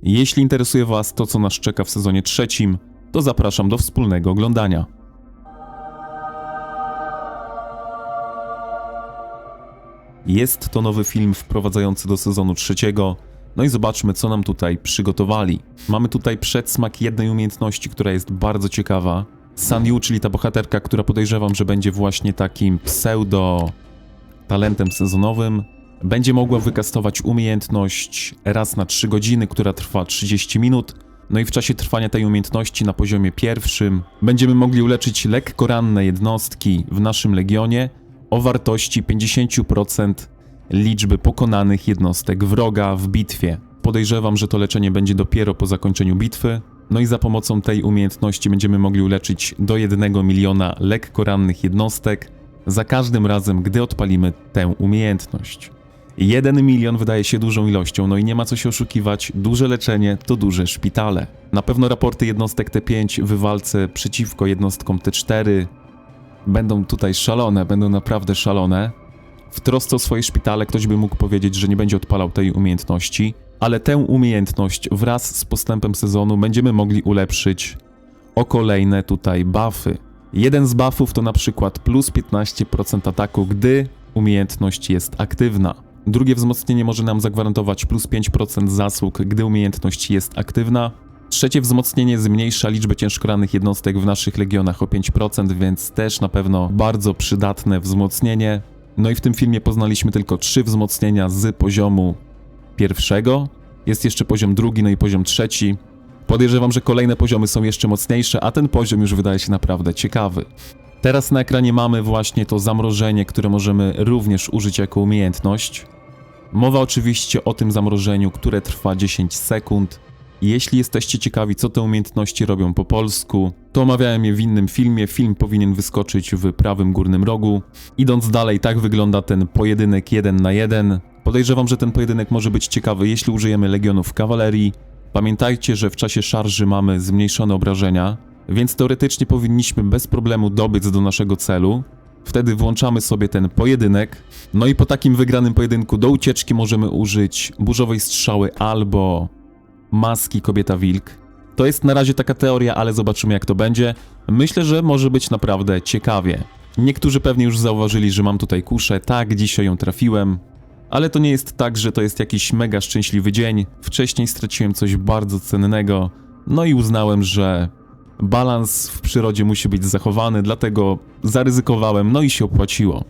Jeśli interesuje Was to, co nas czeka w sezonie 3, to zapraszam do wspólnego oglądania. Jest to nowy film wprowadzający do sezonu 3, no i zobaczmy, co nam tutaj przygotowali. Mamy tutaj przedsmak jednej umiejętności, która jest bardzo ciekawa. San Yu, czyli ta bohaterka, która podejrzewam, że będzie właśnie takim pseudo-talentem sezonowym, będzie mogła wykastować umiejętność raz na 3 godziny, która trwa 30 minut. No i w czasie trwania tej umiejętności na poziomie pierwszym będziemy mogli uleczyć lekko ranne jednostki w naszym legionie o wartości 50% liczby pokonanych jednostek wroga w bitwie. Podejrzewam, że to leczenie będzie dopiero po zakończeniu bitwy. No i za pomocą tej umiejętności będziemy mogli uleczyć do 1 miliona lekko rannych jednostek za każdym razem, gdy odpalimy tę umiejętność. 1 milion wydaje się dużą ilością, no i nie ma co się oszukiwać, duże leczenie to duże szpitale. Na pewno raporty jednostek T5 w walce przeciwko jednostkom T4 będą tutaj szalone, będą naprawdę szalone. W trosce o swoje szpitale ktoś by mógł powiedzieć, że nie będzie odpalał tej umiejętności, ale tę umiejętność wraz z postępem sezonu będziemy mogli ulepszyć o kolejne tutaj buffy. Jeden z buffów to na przykład plus 15% ataku, gdy umiejętność jest aktywna. Drugie wzmocnienie może nam zagwarantować plus 5% zasług, gdy umiejętność jest aktywna. Trzecie wzmocnienie zmniejsza liczbę ciężko rannych jednostek w naszych legionach o 5%, więc też na pewno bardzo przydatne wzmocnienie. No i w tym filmie poznaliśmy tylko 3 wzmocnienia z poziomu pierwszego. Jest jeszcze poziom drugi, no i poziom trzeci. Podejrzewam, że kolejne poziomy są jeszcze mocniejsze, a ten poziom już wydaje się naprawdę ciekawy. Teraz na ekranie mamy właśnie to zamrożenie, które możemy również użyć jako umiejętność. Mowa oczywiście o tym zamrożeniu, które trwa 10 sekund. Jeśli jesteście ciekawi, co te umiejętności robią po polsku, to omawiałem je w innym filmie. Film powinien wyskoczyć w prawym górnym rogu. Idąc dalej, tak wygląda ten pojedynek 1 na 1. Podejrzewam, że ten pojedynek może być ciekawy, jeśli użyjemy legionów kawalerii. Pamiętajcie, że w czasie szarży mamy zmniejszone obrażenia, więc teoretycznie powinniśmy bez problemu dobiec do naszego celu. Wtedy włączamy sobie ten pojedynek. No i po takim wygranym pojedynku do ucieczki możemy użyć burzowej strzały albo maski kobieta-wilk. To jest na razie taka teoria, ale zobaczymy, jak to będzie. Myślę, że może być naprawdę ciekawie. Niektórzy pewnie już zauważyli, że mam tutaj kuszę. Tak, dzisiaj ją trafiłem. Ale to nie jest tak, że to jest jakiś mega szczęśliwy dzień. Wcześniej straciłem coś bardzo cennego. No i uznałem, że balans w przyrodzie musi być zachowany, dlatego zaryzykowałem, no i się opłaciło.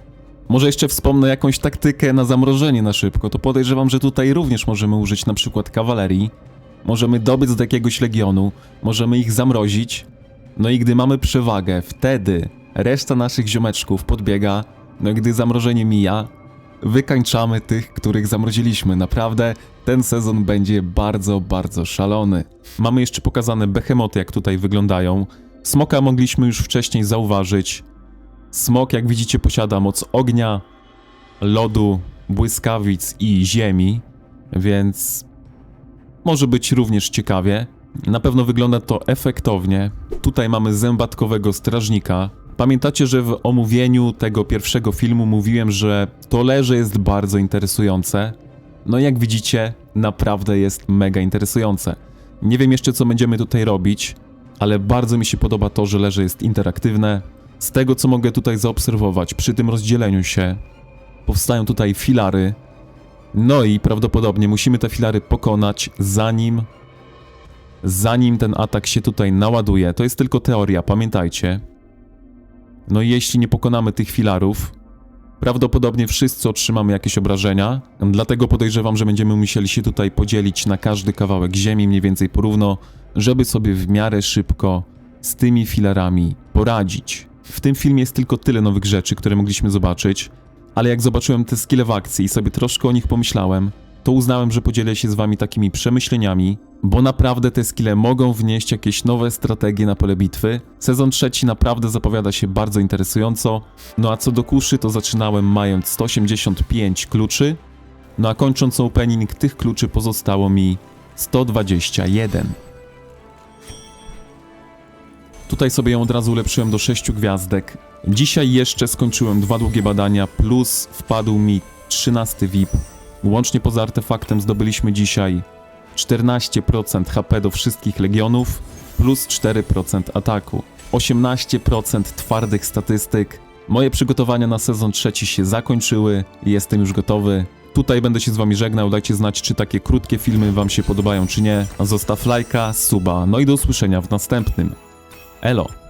Może jeszcze wspomnę jakąś taktykę na zamrożenie na szybko, to podejrzewam, że tutaj również możemy użyć na przykład kawalerii. Możemy dobiec do jakiegoś legionu, możemy ich zamrozić. No i gdy mamy przewagę, wtedy reszta naszych ziomeczków podbiega. No i gdy zamrożenie mija, wykańczamy tych, których zamroziliśmy. Naprawdę ten sezon będzie bardzo, bardzo szalony. Mamy jeszcze pokazane behemoty, jak tutaj wyglądają. Smoka mogliśmy już wcześniej zauważyć. Smok, jak widzicie, posiada moc ognia, lodu, błyskawic i ziemi, więc może być również ciekawie. Na pewno wygląda to efektownie. Tutaj mamy zębatkowego strażnika. Pamiętacie, że w omówieniu tego pierwszego filmu mówiłem, że to leże jest bardzo interesujące. No jak widzicie, naprawdę jest mega interesujące. Nie wiem jeszcze, co będziemy tutaj robić, ale bardzo mi się podoba to, że leże jest interaktywne. Z tego, co mogę tutaj zaobserwować, przy tym rozdzieleniu się powstają tutaj filary. No i prawdopodobnie musimy te filary pokonać, zanim ten atak się tutaj naładuje. To jest tylko teoria, pamiętajcie. No i jeśli nie pokonamy tych filarów, prawdopodobnie wszyscy otrzymamy jakieś obrażenia, dlatego podejrzewam, że będziemy musieli się tutaj podzielić na każdy kawałek ziemi, mniej więcej porówno, żeby sobie w miarę szybko z tymi filarami poradzić. W tym filmie jest tylko tyle nowych rzeczy, które mogliśmy zobaczyć, ale jak zobaczyłem te skille w akcji i sobie troszkę o nich pomyślałem, to uznałem, że podzielę się z wami takimi przemyśleniami, bo naprawdę te skille mogą wnieść jakieś nowe strategie na pole bitwy. Sezon 3 naprawdę zapowiada się bardzo interesująco, no a co do kuszy, to zaczynałem mając 185 kluczy, no a kończąc opening tych kluczy pozostało mi 121. Tutaj sobie ją od razu ulepszyłem do 6 gwiazdek. Dzisiaj jeszcze skończyłem 2 długie badania, plus wpadł mi 13 VIP. Łącznie poza artefaktem zdobyliśmy dzisiaj 14% HP do wszystkich legionów, plus 4% ataku, 18% twardych statystyk. Moje przygotowania na sezon trzeci się zakończyły i jestem już gotowy. Tutaj będę się z wami żegnał, dajcie znać, czy takie krótkie filmy wam się podobają, czy nie. Zostaw lajka, suba, no i do usłyszenia w następnym. Elo!